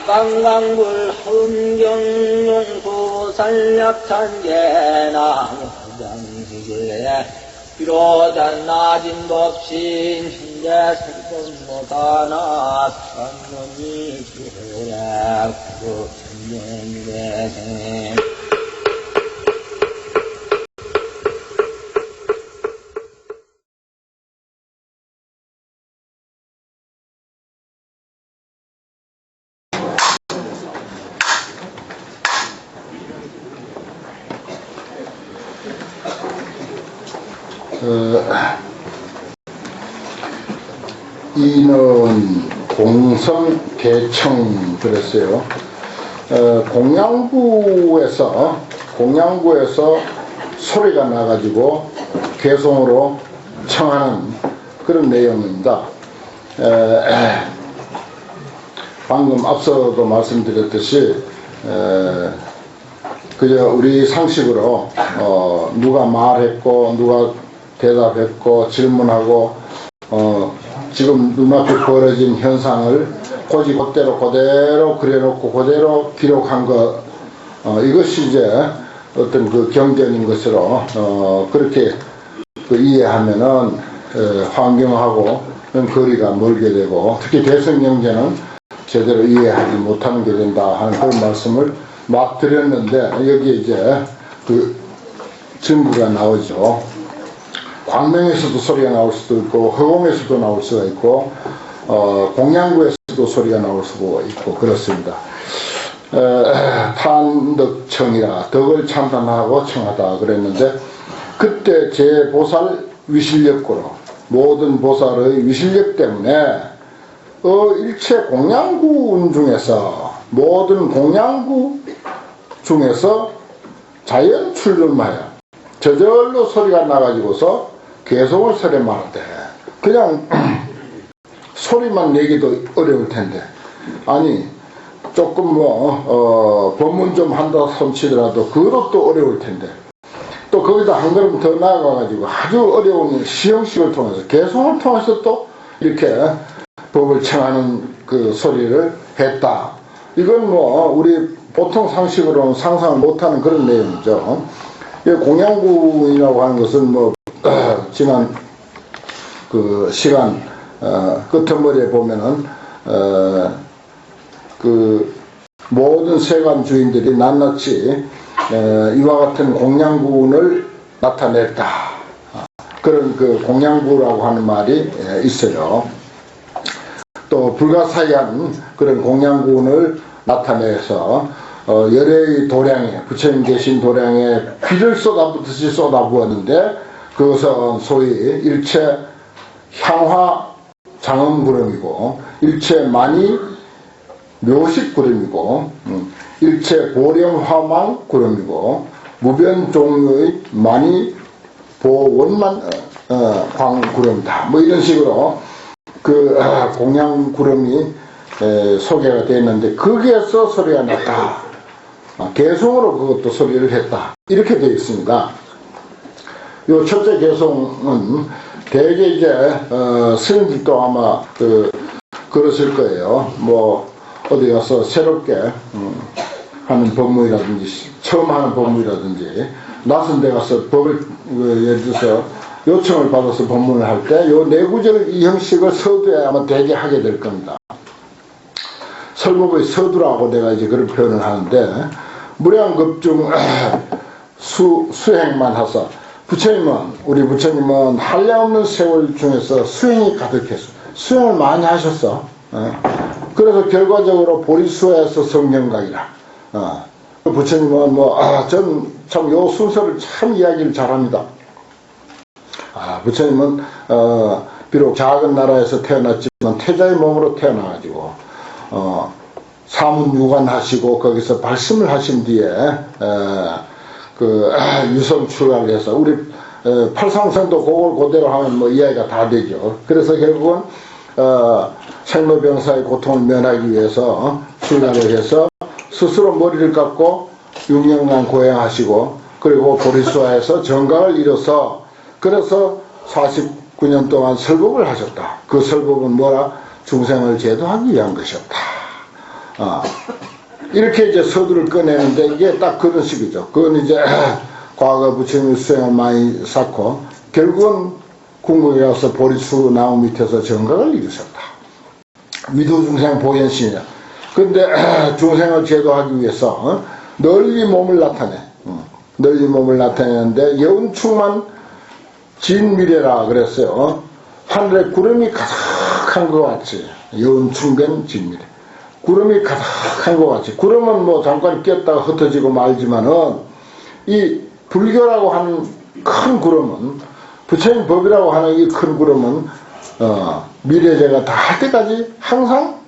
강강불 흥경용수 산약탄계나 장지게 비로단 낮은 법신 hin대 설법못하나 산문이 기호약 천년대생 이는 공성개청 그랬어요. 공양구에서 소리가 나가지고 개송으로 청하는 그런 내용입니다. 방금 앞서도 말씀드렸듯이 그저 우리 상식으로 누가 말했고 누가 대답했고 질문하고 지금 눈앞에 벌어진 현상을 고지고대로 그대로 그려놓고 그대로 기록한 것 이것이 이제 어떤 그 경전인 것으로 그렇게 이해하면은 환경하고 거리가 멀게 되고 특히 대성경제는 제대로 이해하지 못하는 게 된다 하는 그런 말씀을 막 드렸는데 여기에 이제 그 증거가 나오죠. 광명에서도 소리가 나올 수도 있고 허공에서도 나올 수가 있고 공양구에서도 소리가 나올 수가 있고 그렇습니다. 탄덕청이라 덕을 참단하고 청하다 그랬는데 그때 제 보살 위실력고로 모든 보살의 위실력 때문에 일체 공양구 중에서 모든 공양구 중에서 자연 출lum하여 저절로 소리가 나가지고서 개송을 설에 말한대. 그냥 소리만 내기도 어려울 텐데 아니 조금 법문 좀 한다 손치더라도 그것도 어려울 텐데 또 거기다 한 걸음 더 나아가가지고 아주 어려운 시형식을 통해서 개송을 통해서 또 이렇게 법을 청하는 그 소리를 했다. 이건 우리 보통 상식으로는 상상을 못하는 그런 내용이죠. 공양구이라고 하는 것은 지난 그 시간 끝머리에 보면은 그 모든 세관 주인들이 낱낱이 이와 같은 공양군을 나타냈다. 그런 그 공양구라고 하는 말이 있어요. 또 불가사의한 그런 공양군을 나타내서 열애의 도량에 부처님 계신 도량에 비를 쏟아붓듯이 쏟아부었는데 그것은 소위 일체 향화 장엄구름이고 일체 만이 묘식구름이고 일체 보령화망 구름이고 무변 종류의 만이 보원만 광구름이다. 이런 식으로 그 공양구름이 소개가 되었는데 거기에서 소리가 났다. 개송으로 그것도 소리를 했다. 이렇게 되어 있습니다. 요 첫째 개송은 대개 이제 스님들도 아마 그러실 거예요. 어디 가서 새롭게 하는 법문이라든지 처음 하는 법문이라든지 낯선 데 가서 법을 예를 들어서 요청을 받아서 법문을 할 때 요 내구절 이 형식을 서두에 아마 대개 하게 될 겁니다. 설법의 서두라고 내가 이제 그런 표현을 하는데 무량급중 수행만 하사 우리 부처님은 한량없는 세월 중에서 수행이 가득했어. 수행을 많이 하셨어. 그래서 결과적으로 보리수에서 성경각이라. 부처님은 전 참 요 순서를 참 이야기를 잘합니다. 부처님은 비록 작은 나라에서 태어났지만 태자의 몸으로 태어나가지고 사문유관하시고 거기서 발심을 하신 뒤에 유성 출가를 해서 우리 팔상생도 그걸 그대로 하면 이야기가 다 되죠. 그래서 결국은 생로병사의 고통을 면하기 위해서 출가를 해서 스스로 머리를 깎고 6년간 고행하시고 그리고 보리수화에서 정각을 이뤄서 그래서 49년 동안 설법을 하셨다. 그 설법은 뭐라? 중생을 제도하기 위한 것이었다. 이렇게 이제 서두를 꺼내는데 이게 딱 그런 식이죠. 그건 이제 과거 부처님이 수행을 많이 쌓고 결국은 궁극에 가서 보리수 나무 밑에서 정각을 이루셨다. 위도중생 보현신이야. 근데 중생을 제도하기 위해서 널리 몸을 나타내. 널리 몸을 나타내는데 여운충만 진미래라 그랬어요. 하늘에 구름이 가득한 것 같이. 여운충된 진미래. 구름이 가득한 것 같이. 구름은 뭐 잠깐 꼈다가 흩어지고 말지만은 이 불교라고 하는 큰 구름은, 부처님 법이라고 하는 이 큰 구름은 미래제가 다 할 때까지 항상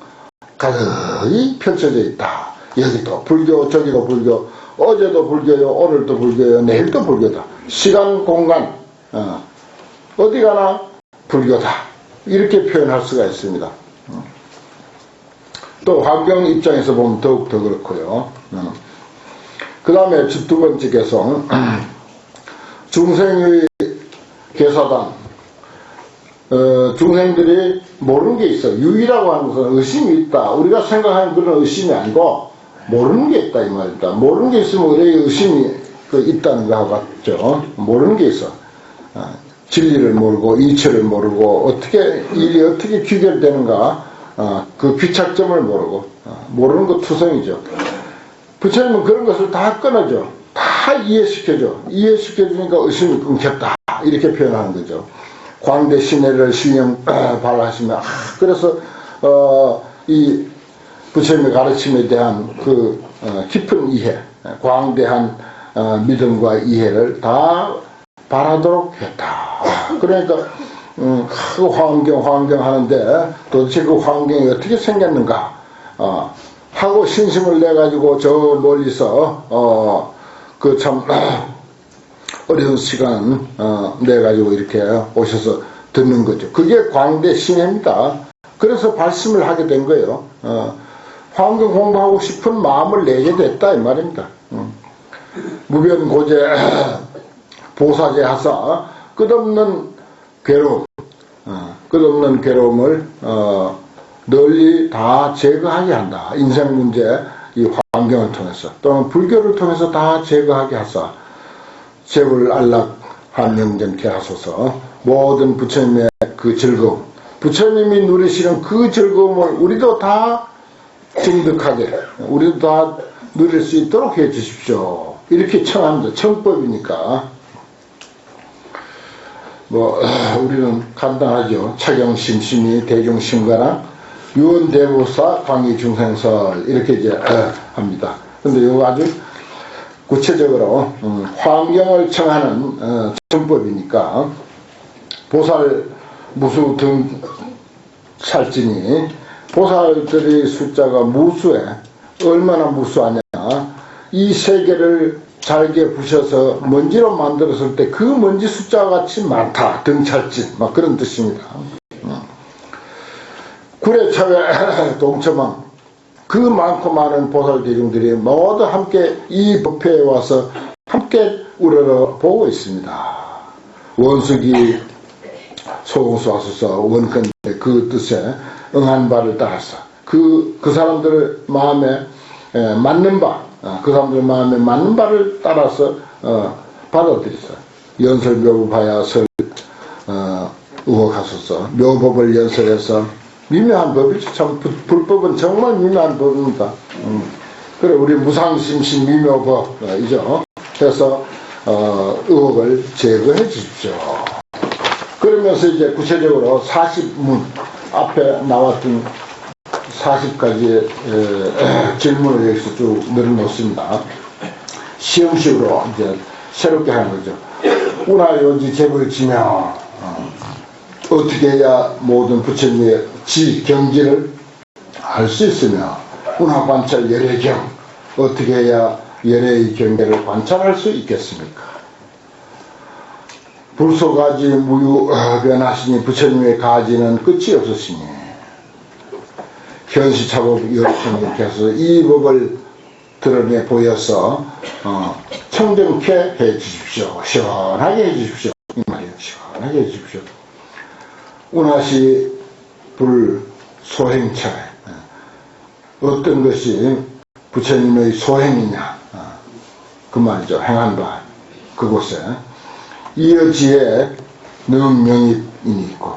가득히 펼쳐져 있다. 여기도 불교, 저기도 불교, 어제도 불교요, 오늘도 불교요, 내일도 불교다. 시간, 공간, 어디 가나 불교다. 이렇게 표현할 수가 있습니다. 또 환경 입장에서 보면 더욱더 그렇고요. 그 다음에 두 번째 개성, 중생의 개사단. 중생들이 모르는 게 있어요. 유의라고 하는 것은 의심이 있다. 우리가 생각하는 그런 의심이 아니고 모르는 게 있다 이 말입니다. 모르는 게 있으면 의뢰의 의심이 있다는 거하고 같죠. 모르는 게 있어. 진리를 모르고 이치를 모르고 어떻게 일이 어떻게 귀결되는가, 그 귀착점을 모르고 모르는 것 투성이죠. 부처님은 그런 것을 다 끊어줘. 다 이해시켜줘. 이해시켜주니까 의심이 끊겼다. 이렇게 표현하는 거죠. 광대 신해를 신령 발하시며, 그래서 이 부처님의 가르침에 대한 그 깊은 이해, 광대한 믿음과 이해를 다 바라도록 했다. 그러니까 그 환경 하는데 도대체 그 환경이 어떻게 생겼는가 하고 신심을 내 가지고 저 멀리서 그 참 어려운 시간 내 가지고 이렇게 오셔서 듣는 거죠. 그게 광대 신해입니다. 그래서 발심을 하게 된 거예요. 환경 공부하고 싶은 마음을 내게 됐다 이 말입니다. 무변고제 보사제 하사 끝없는 괴로움, 끝없는 괴로움을 널리 다 제거하게 한다. 인생 문제, 이 환경을 통해서 또는 불교를 통해서 다 제거하게 하사 제불 안락 한명전케 하소서. 모든 부처님의 그 즐거움, 부처님이 누리시는 그 즐거움을 우리도 다 증득하게, 우리도 다 누릴 수 있도록 해 주십시오. 이렇게 청합니다. 청법이니까. 우리는 간단하죠. 차경심심이 대중심가랑 유언대보사 광의중생설 이렇게 이제 합니다. 근데 이거 아주 구체적으로 환경을 청하는 청법이니까 보살 무수 등 살찌니 보살들의 숫자가 무수해. 얼마나 무수하냐. 이 세계를 잘게 부셔서 먼지로 만들었을 때 그 먼지 숫자와 같이 많다. 등찰진 막 그런 뜻입니다. 구례차회 동처망 그 많고 많은 보살 대중들이 모두 함께 이 법회에 와서 함께 우러러 보고 있습니다. 원숙이 소공수하소서 원컨대 그 뜻에 응한 바를 따라서 그 사람들 마음에 맞는 바, 그 사람들 마음에 맞는 바를 따라서 받아들이서 연설 묘법하여 설 의혹하소서. 묘법을 연설해서 미묘한 법이죠. 참 불법은 정말 미묘한 법입니다. 그래 우리 무상심신 미묘법이죠. 그래서 의혹을 제거해 주십시오. 그러면서 이제 구체적으로 40문 앞에 나왔던 40가지의 질문을 여기서 쭉 늘어놓습니다. 시험식으로 이제 새롭게 하는 거죠. 운하요지 재벌지며 어떻게 해야 모든 부처님의 경지를 알 수 있으며 운하관찰 열애경 어떻게 해야 열애의 경계를 관찰할 수 있겠습니까? 불소가지 무유변하시니 부처님의 가지는 끝이 없으시니 현시차법 여러분께서 이 법을 드러내 보여서 청정케 해 주십시오. 시원하게 해 주십시오. 이 말이에요. 시원하게 해 주십시오. 운하시 불소행차에 어떤 것이 부처님의 소행이냐, 그 말이죠. 행한 바 그곳에 이어지에 능명이 있고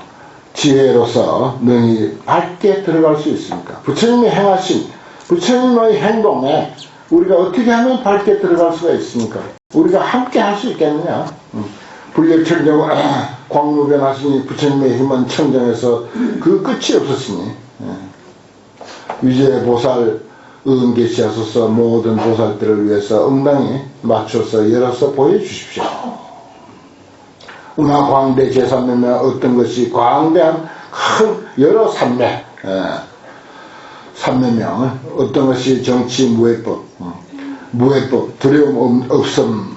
지혜로서 능히 밝게 들어갈 수 있습니까? 부처님이 행하신 부처님의 행동에 우리가 어떻게 하면 밝게 들어갈 수가 있습니까? 우리가 함께 할 수 있겠느냐? 불력청정 광무변하시니 부처님의 힘은 청정해서 그 끝이 없었으니 위제 보살 응계시하소서 모든 보살들을 위해서 응당히 맞춰서 열어서 보여주십시오. 운하 광대 제3매면 어떤 것이 광대한 큰 여러 삼매 삼매명 어떤 것이 정치 무해법 무해법 두려움 없음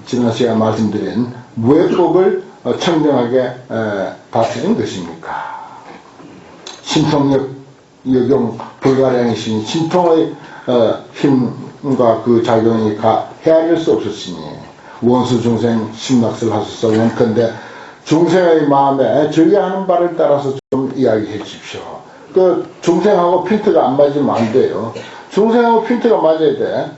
지난 시간 말씀드린 무해법을 청정하게 다스린 것입니까? 신통력 여경 불가량이시니 신통의 힘과 그 작용이 헤아릴 수 없었으니 원수 중생 심락설 하소서. 원컨대 중생의 마음에 저희가 하는 바를 따라서 좀 이야기해 주십시오. 그 중생하고 핀트가 안 맞으면 안 돼요. 중생하고 핀트가 맞아야 돼.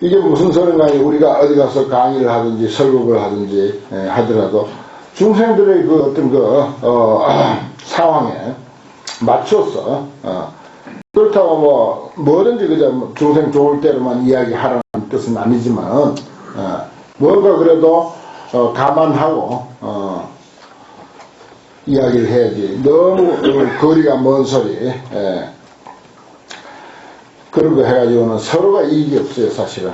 이게 무슨 소리냐, 우리가 어디 가서 강의를 하든지 설법을 하든지 하더라도 중생들의 그 어떤 상황에 맞춰서 그렇다고 뭐든지 그저 중생 좋을 대로만 이야기하라는 뜻은 아니지만 뭔가 그래도 감안하고 이야기를 해야지. 너무 거리가 먼 소리 그런 거 해가지고는 서로가 이익이 없어요, 사실은.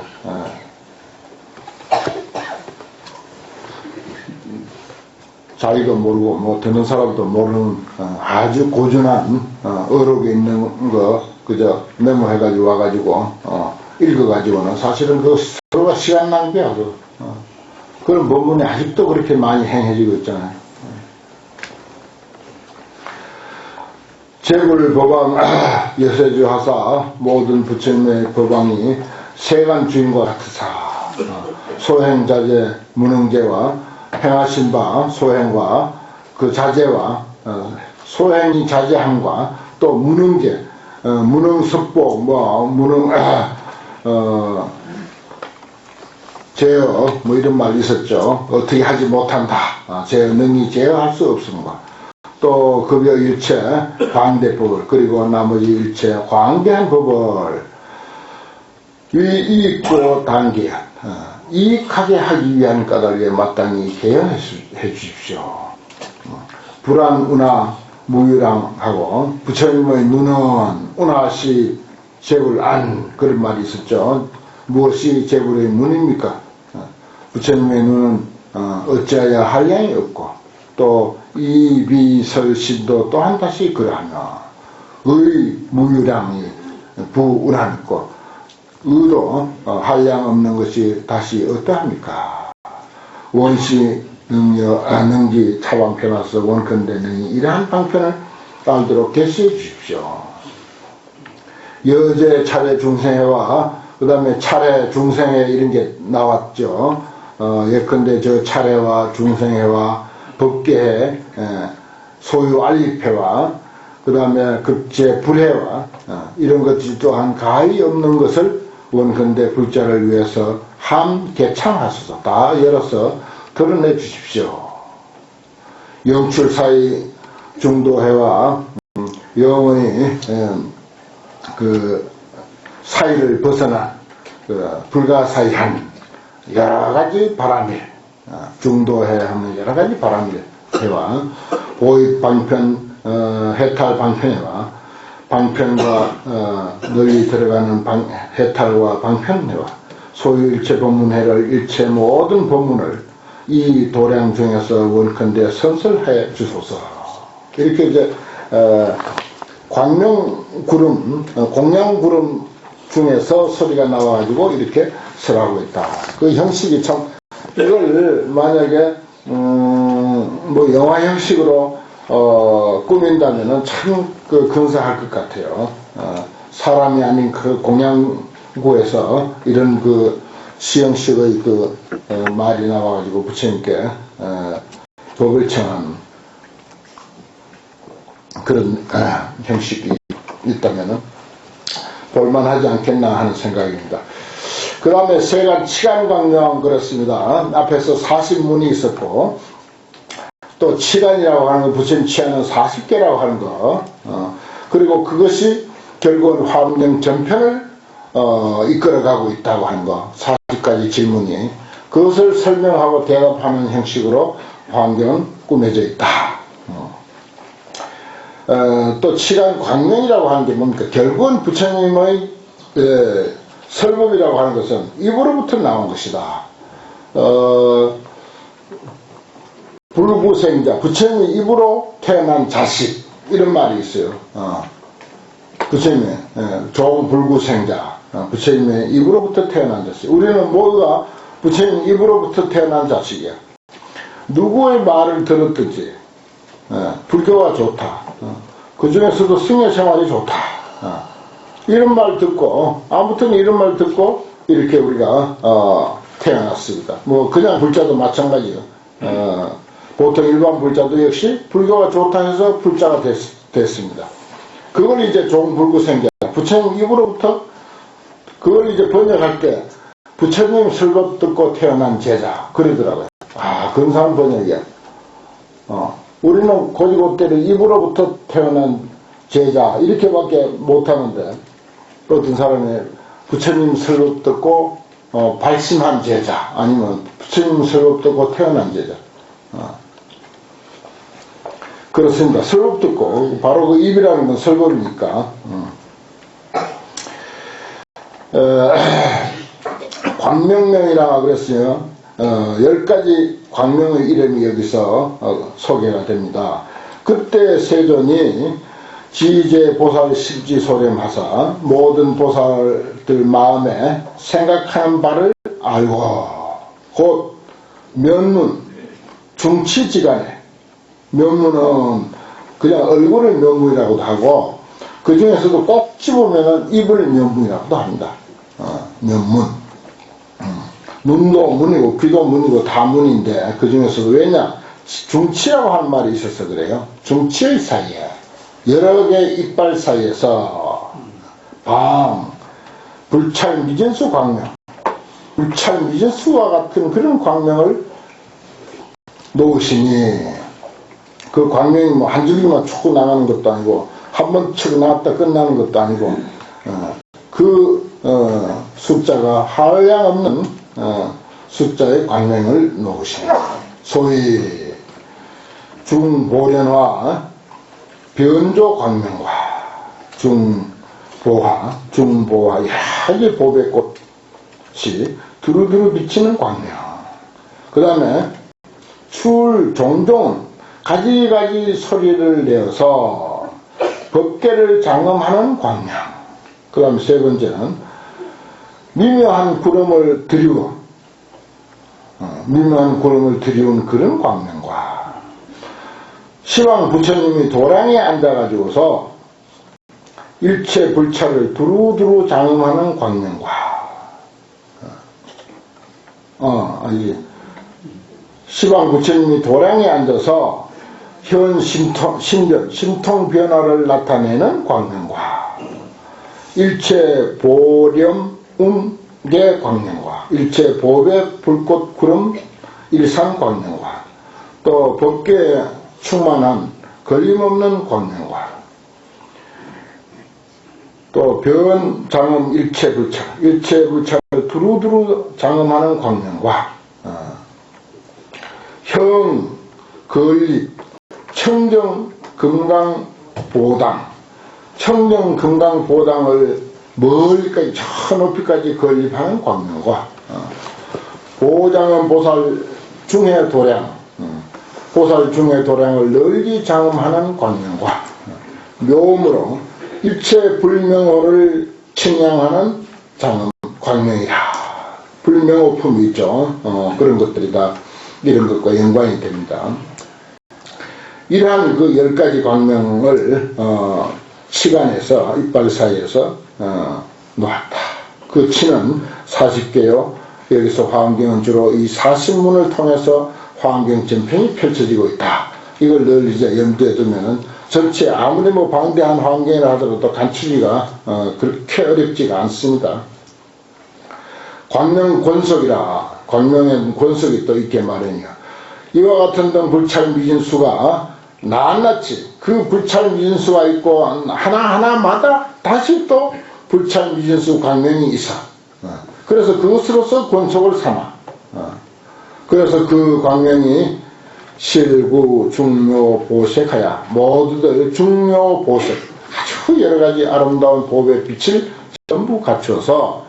자기도 모르고 듣는 사람도 모르는 아주 고준한 어록에 있는 거 그저 메모해가지고 와가지고 읽어가지고는 사실은 그 서로가 시간 낭비야. 그런 법문이 아직도 그렇게 많이 행해지고 있잖아요. 제불 법왕 여세주 하사 모든 부처님의 법왕이 세간 주인과 같으사 소행자재 무능제와 행하신 바 소행과 그 자제와 소행이 자제함과 또 무능제 무능습복 무능 제어 이런 말이 있었죠. 어떻게 하지 못한다. 제어 능히 제어할 수 없음과 또 급여 일체 광대법을 그리고 나머지 일체 광대한 법을 이익고 단계한 이익하게 하기 위한 까닭에 마땅히 개연해 주십시오. 불안 운하 무유랑하고 부처님의 눈은 운하시 제불 안 그런 말이 있었죠. 무엇이 제불의 눈입니까? 부처님의 눈은 어찌하여 한량이 없고 또 이비설신도 또한 다시 그러하며 의 무유량이 부운한 있고 의도 한량 없는 것이 다시 어떠합니까? 원시 능지 차방편하서 원컨대 능이 이러한 방편을 따르도록 계시해 주십시오. 여제 차례 중생회와 그 다음에 차례 중생회 이런 게 나왔죠. 예컨대 저 차례와 중생회와 법계회 소유 알립회와 그 다음에 급제 불회와 이런 것이 또한 가히 없는 것을 원컨대 불자를 위해서 함개창하소서. 다 열어서 드러내 주십시오. 영출사의 중도회와 영원히 그 사이를 벗어난 불가사의한 여러가지 바람일 중도회 하면 여러가지 바람일 회와 보익 방편 해탈 방편회와 방편과 널리 들어가는 해탈과 방편회와 소유일체 법문회를 일체 모든 법문을 이 도량 중에서 원컨대 선설해 주소서. 이렇게 이제 광명구름 공양구름 중에서 소리가 나와가지고 이렇게 설하고 있다. 그 형식이 참 이걸 만약에 뭐 영화 형식으로 꾸민다면은 참 그 근사할 것 같아요. 사람이 아닌 그 공양구에서 이런 그 시형식의 그 말이 나와가지고 부처님께 법을 청한 그런 형식이 있다면은 볼만하지 않겠나 하는 생각입니다. 그 다음에 세간 치간광명 그렇습니다. 앞에서 40문이 있었고 또 치간이라고 하는 거 부처님 치간은 40개라고 하는 거 그리고 그것이 결국은 화엄경 전편을 이끌어가고 있다고 하는 거 40가지 질문이 그것을 설명하고 대답하는 형식으로 화엄경은 꾸며져 있다. 또 치간 광명이라고 하는 게 뭡니까? 결국은 부처님의 설법이라고 하는 것은 입으로부터 나온 것이다. 불구생자, 부처님의 입으로 태어난 자식 이런 말이 있어요. 부처님의 좋은 불구생자, 부처님의 입으로부터 태어난 자식. 우리는 모두가 부처님 입으로부터 태어난 자식이야. 누구의 말을 들었든지 불교가 좋다. 그 중에서도 승려 생활이 좋다. 이런 말 듣고 아무튼 이런 말 듣고 이렇게 우리가 태어났습니다. 뭐 그냥 불자도 마찬가지예요. 보통 일반 불자도 역시 불교가 좋다 해서 불자가 됐습니다. 그걸 이제 종불구생자 부처님 입으로부터 그걸 이제 번역할 때 부처님 설법 듣고 태어난 제자 그러더라고요. 근사한 번역이야. 우리는 고지고대로 입으로부터 태어난 제자 이렇게밖에 못하는데 어떤 사람이 부처님 설법 듣고 발심한 제자 아니면 부처님 설법 듣고 태어난 제자 그렇습니다. 설법 듣고 바로 그 입이라는 건 설법이니까 광명명이라 그랬어요. 10가지 광명의 이름이 여기서 소개가 됩니다. 그때 세존이 지제 보살 십지소рем하사 모든 보살들 마음에 생각하는 바를 알고 곧 면문 중치지간에 면문은 그냥 얼굴을 면문이라고도 하고 그 중에서도 꼭 집으면 입을 면문이라고도 합니다. 면문 눈도 문이고 귀도 문이고 다 문인데 그 중에서도 왜냐 중치라고 하는 말이 있어서 그래요. 중치의 사이에 여러 개의 이빨 사이에서 불찰 미진수 광명 불찰 미진수와 같은 그런 광명을 놓으시니 그 광명이 뭐 한 줄기만 쭉 나가는 것도 아니고 한 번 치고 나왔다 끝나는 것도 아니고 숫자가 한량없는 숫자의 광명을 놓으시니 소위 중보련화 변조 광명과 중보화 여러 가지 보배꽃이 두루두루 비치는 광명 그 다음에 종종 가지가지 소리를 내어서 법계를 장엄하는 광명 그 다음에 세 번째는 미묘한 구름을 드리운 그런 광명과 시방 부처님이 도량에 앉아가지고서 일체 불찰을 두루두루 장엄하는 광명과 시방 부처님이 도량에 앉아서 현 심통 변화를 나타내는 광명과 일체 보렴 개 광명과 일체 보배 불꽃 구름 일산 광명과 또 법계에 충만한 걸림없는 광명과 또 변 장엄 일체 불찰을 두루두루 장엄하는 광명과 형 건립 청정 금강 보당을 멀리까지 저 높이까지 건립하는 광명과 보장은 보살 중해 도량 보살 중해 도량을 널리 장엄하는 광명과 묘무로 일체 불명호를 측량하는 장엄 광명이라 불명호품이 있죠. 그런 것들이 다 이런 것과 연관이 됩니다. 이러한 그 10가지 광명을 시간에서 이빨 사이에서 놓았다. 그 치는 40개요. 여기서 화엄경은 주로 이 40문을 통해서 화엄경 전편이 펼쳐지고 있다. 이걸 늘 이제 염두에 두면은 전체 아무리 뭐 방대한 환경이라 하더라도 간추기가 그렇게 어렵지가 않습니다. 광명 권석이라, 광명엔 권석이 또 있게 마련이야. 이와 같은 등 불찰 미진수가 낱낱이 그 불찰 미진수가 있고 하나하나마다 다시 또 불찰 미진수 광명이 있어. 그래서 그것으로서 권속을 삼아. 그래서 그 광명이 실구 중묘 보색하야 모두들 중묘 보색 아주 여러가지 아름다운 보배 빛을 전부 갖춰서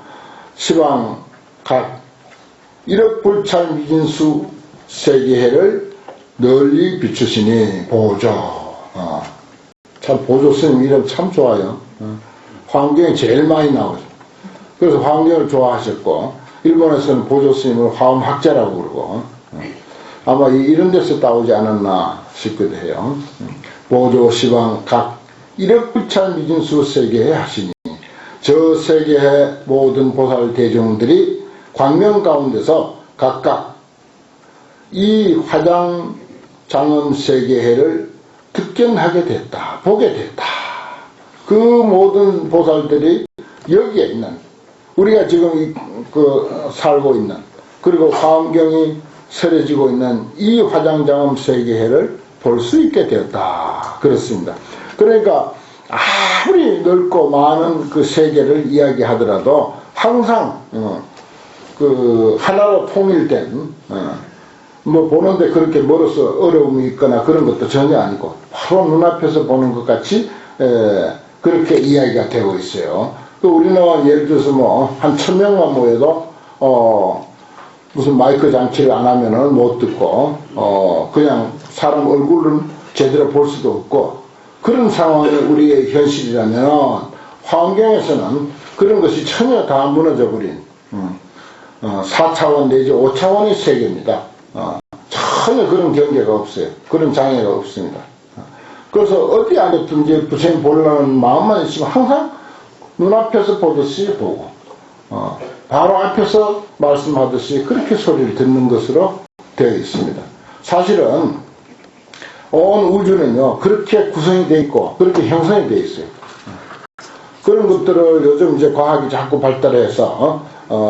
시방 각 일억 불찰 미진수 세계해를 널리 비추시니 보조. 참 보조 스님 이름 참 좋아요. 환경이 제일 많이 나오죠. 그래서 환경을 좋아하셨고 일본에서는 보조 스님을 화엄학자라고 그러고 아마 이런 데서 따오지 않았나 싶기도 해요. 보조 시방 각 일억 불찰 미진수 세계해 하시니 저 세계해 모든 보살 대중들이 광명 가운데서 각각 이 화장 장엄 세계해를 득견하게 됐다, 보게 됐다. 그 모든 보살들이 여기에 있는 우리가 지금 살고 있는 그리고 화엄경이 서려지고 있는 이 화장장엄 세계해를 볼 수 있게 되었다. 그렇습니다. 그러니까 아무리 넓고 많은 그 세계를 이야기하더라도 항상 하나로 통일된 뭐 보는데 그렇게 멀어서 어려움이 있거나 그런 것도 전혀 아니고 바로 눈앞에서 보는 것 같이 그렇게 이야기가 되고 있어요. 우리는 예를 들어서 뭐 한 1000명만 모여도 무슨 마이크 장치를 안 하면은 못 듣고 그냥 사람 얼굴은 제대로 볼 수도 없고 그런 상황이 우리의 현실이라면 환경에서는 그런 것이 전혀 다 무너져 버린 4차원 내지 5차원의 세계입니다. 전혀 그런 경계가 없어요. 그런 장애가 없습니다. 그래서 어디 안에든지 부처님 보려는 마음만 있으면 항상 눈앞에서 보듯이 보고 바로 앞에서 말씀하듯이 그렇게 소리를 듣는 것으로 되어 있습니다. 사실은 온 우주는요 그렇게 구성이 되어 있고 그렇게 형성이 되어 있어요. 그런 것들을 요즘 이제 과학이 자꾸 발달해서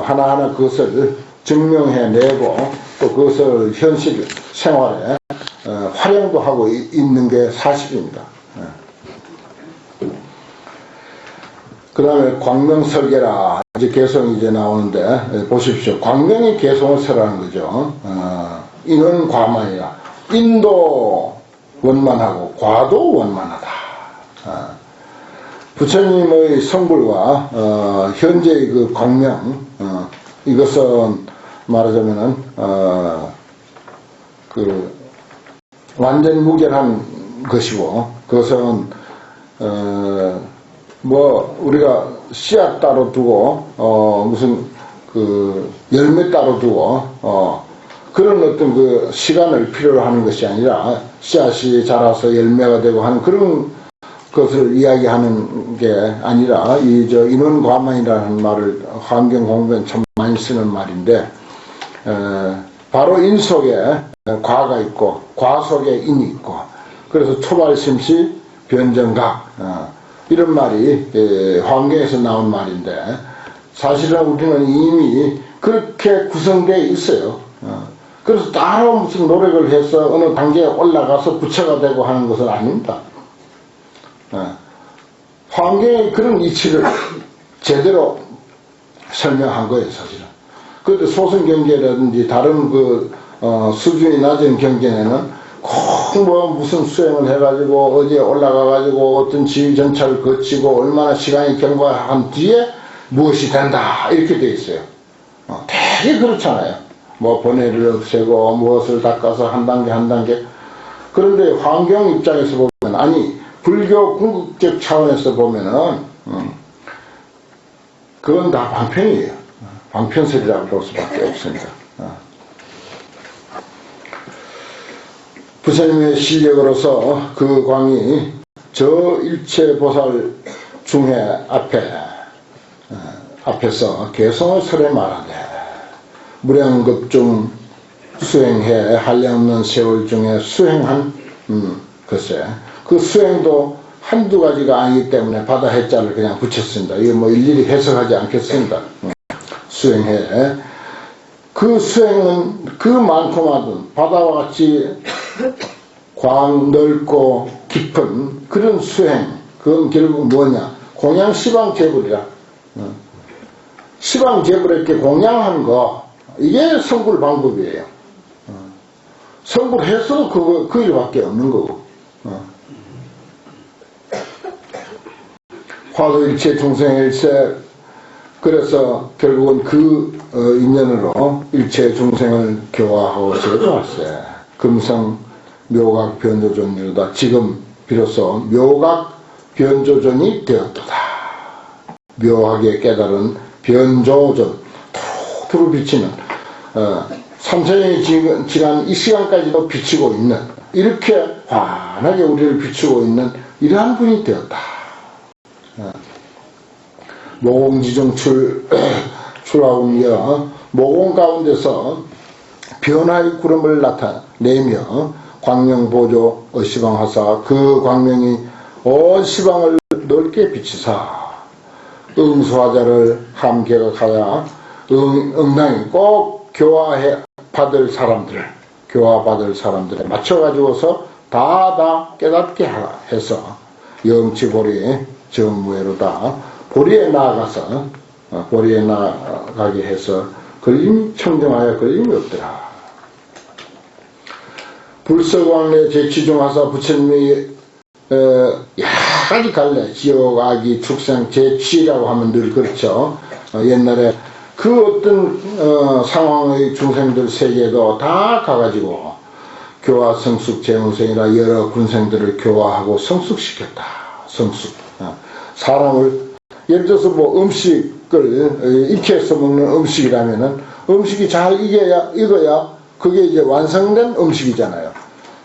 하나하나 그것을 증명해내고 또 그것을 현실 생활에 활용도 하고 있는 게 사실입니다. 그 다음에 광명설계라 이제 개성이 이제 나오는데 보십시오. 광명이 개성을 설하는 거죠. 인은 과만이라 인도 원만하고 과도 원만하다. 부처님의 성불과 현재의 그 광명 이것은 말하자면은 그 완전 무결한 것이고 그것은 뭐 우리가 씨앗 따로 두고 무슨 그 열매 따로 두고 그런 어떤 그 시간을 필요로 하는 것이 아니라 씨앗이 자라서 열매가 되고 하는 그런 것을 이야기하는 게 아니라 이 저 인원과만이라는 말을 환경 공부엔 참 많이 쓰는 말인데 바로 인 속에 과가 있고 과 속에 인이 있고 그래서 초발심시 변정각 이런 말이 환경에서 나온 말인데 사실은 우리는 이미 그렇게 구성되어 있어요. 그래서 따로 무슨 노력을 해서 어느 단계에 올라가서 부처가 되고 하는 것은 아닙니다. 환경의 그런 이치를 제대로 설명한 거예요, 사실은. 그런데 소승경계라든지 다른 그 수준이 낮은 경계에는 꼭 뭐 무슨 수행을 해가지고 어디에 올라가가지고 어떤 지위 전차를 거치고 얼마나 시간이 경과한 뒤에 무엇이 된다 이렇게 돼 있어요. 되게 그렇잖아요. 뭐 번뇌를 없애고 무엇을 닦아서 한 단계 한 단계. 그런데 환경 입장에서 보면 아니 불교 궁극적 차원에서 보면은 그건 다 방편이에요. 방편설이라고 볼 수밖에 없습니다. 부처님의 실력으로서 그 광이 저 일체 보살 중회 앞에서 개성을 설해 말하되 무량겁중 수행해 한량없는 세월 중에 수행한 것에 그 수행도 한두 가지가 아니기 때문에 바다 해자를 그냥 붙였습니다. 이거 뭐 일일이 해석하지 않겠습니다. 수행해. 그 수행은 그 많고 많은 바다와 같이 넓고 깊은 그런 수행, 그건 결국 뭐냐? 공양 시방제불이라. 시방제불에게 공양한 거, 이게 성불 방법이에요. 성불해서도 그 일밖에 없는 거고. 화두일체, 중생일체. 그래서 결국은 그 인연으로 일체 중생을 교화하고 제도하세. 금성 묘각 변조존이로다. 지금 비로소 묘각 변조존이 되었도다. 묘하게 깨달은 변조존, 두루 비치는 삼천년이 지난 이 시간까지도 비치고 있는, 이렇게 환하게 우리를 비추고 있는 이러한 분이 되었다. 모공지중 출하운여, 모공 가운데서 변화의 구름을 나타내며 광명보조 어시방하사, 그 광명이 온 시방을 넓게 비치사 응수화자를 함개각하여 응당히 꼭 교화받을 사람들에 맞춰가지고서 다 깨닫게 해서 영치보리 정무회로다. 보리에 나아가게 해서 청정하여 걸림이 없더라. 불서광래 제취중하사 부처님이 여러가지 갈래, 지옥, 악이, 축생, 제취라고 하면 늘 그렇죠. 옛날에 그 어떤 상황의 중생들 세계도 다 가가지고 교화, 성숙, 재무생이라 여러 군생들을 교화하고 성숙시켰다. 성숙. 사람을 예를 들어서 뭐 음식을 익혀서 먹는 음식이라면은 음식이 잘 익어야 그게 이제 완성된 음식이잖아요.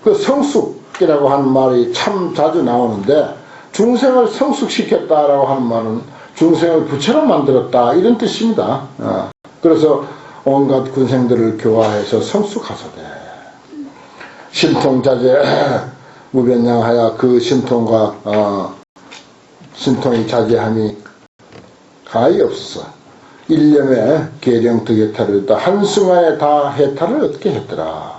그 성숙이라고 하는 말이 참 자주 나오는데, 중생을 성숙시켰다라고 하는 말은 중생을 부처럼 만들었다, 이런 뜻입니다. 그래서 온갖 군생들을 교화해서 성숙하소되. 신통자재 무변량하여 그 신통과 신통이 자제함이 가히 없어. 일념에 계령득 해탈을 했다. 한순간에 다 해탈을 얻게 했더라.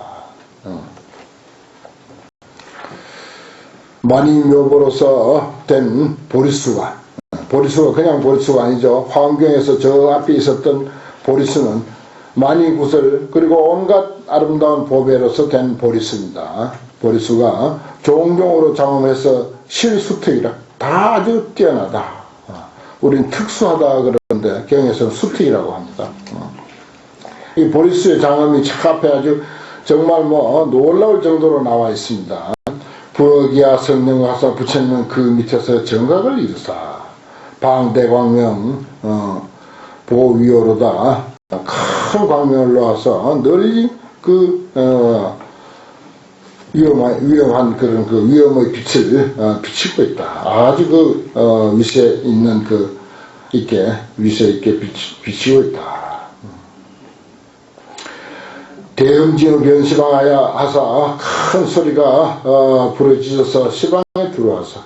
만이묘보로서 된 보리수가 그냥 보리수가 아니죠. 화엄경에서 저 앞에 있었던 보리수는 만이구설 그리고 온갖 아름다운 보배로서 된 보리수입니다. 보리수가 종종으로 장엄해서 실수특이라 다 아주 뛰어나다. 우린 특수하다 그러는데 경에서는 수특이라고 합니다. 이 보리수의 장엄이 저 앞에 아주 정말 뭐 놀라울 정도로 나와 있습니다. 부엌이야 성령하사 부처님은 그 밑에서 정각을 이루사 방대광명 보위호로다. 큰 광명을 놓아서 널리 그 위험한 그런 그 위험의 빛을 비치고 있다. 아주 그 위세 있는 위세 있게 비치고 있다. 대음진의 변시방하여 하사 큰 소리가 부러지셔서 시방에 들어와서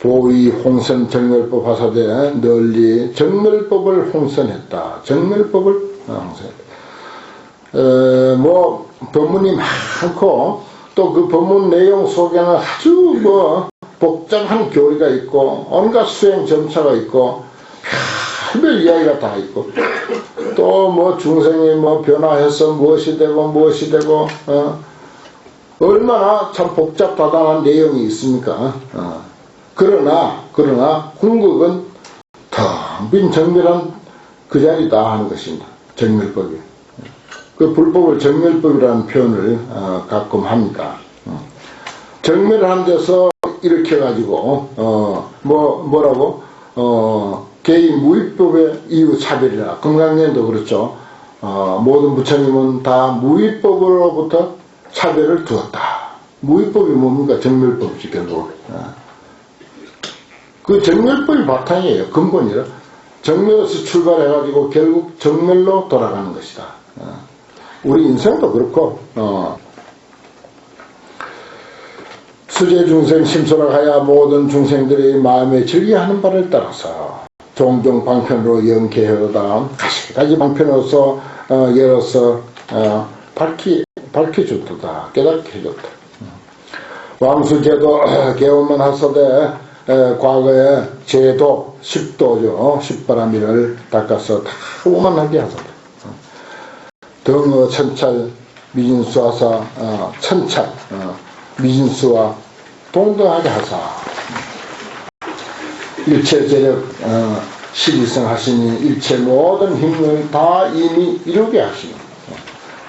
보위 홍선 정멸법 하사대 널리 정멸법을 홍선했다. 정멸법을 홍선했다. 뭐 법문이 많고 또 그 법문 내용 속에는 아주 뭐 복잡한 교리가 있고 온갖 수행 점차가 있고 별별 이야기가 다 있고 또 뭐 중생이 뭐 변화해서 무엇이 되고 얼마나 참 복잡다단한 내용이 있습니까? 그러나 궁극은 텅 빈 정멸한 그 자리다 하는 것입니다. 정멸법이. 그 불법을 정멸법이라는 표현을 가끔 합니다. 정멸한 데서 일으켜가지고 뭐라고 개인 무위법의 이유 차별이라. 금강년도 그렇죠. 모든 부처님은 다 무위법으로부터 차별을 두었다. 무위법이 뭡니까? 정멸법이지 결국. 그 정멸법이 바탕이에요. 근본이라. 정멸에서 출발해가지고 결국 정멸로 돌아가는 것이다. 우리 인생도 그렇고 수제 중생 심소락하여 모든 중생들의 마음에 즐겨하는 바를 따라서 종종 방편으로 연계하다 가시가지 방편으로서 열어서 밝혀줬다 깨닫게 해줬다. 왕수제도 개엄만 하서되 과거에 제도 십도죠. 십바라미를 닦아서 다 오만하게 하소다. 등어 천찰 미진수하사 천찰 미진수와 동등하게 하사 일체 재력 실이성 하시니 일체 모든 힘을 다 이미 이루게 하시니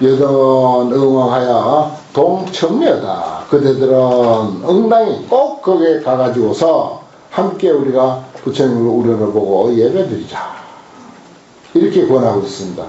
여든 응왕하여 동청려다. 그대들은 응당히 꼭 거기에 가가지고서 함께 우리가 부처님을 우러러보고 예배드리자. 이렇게 권하고 있습니다.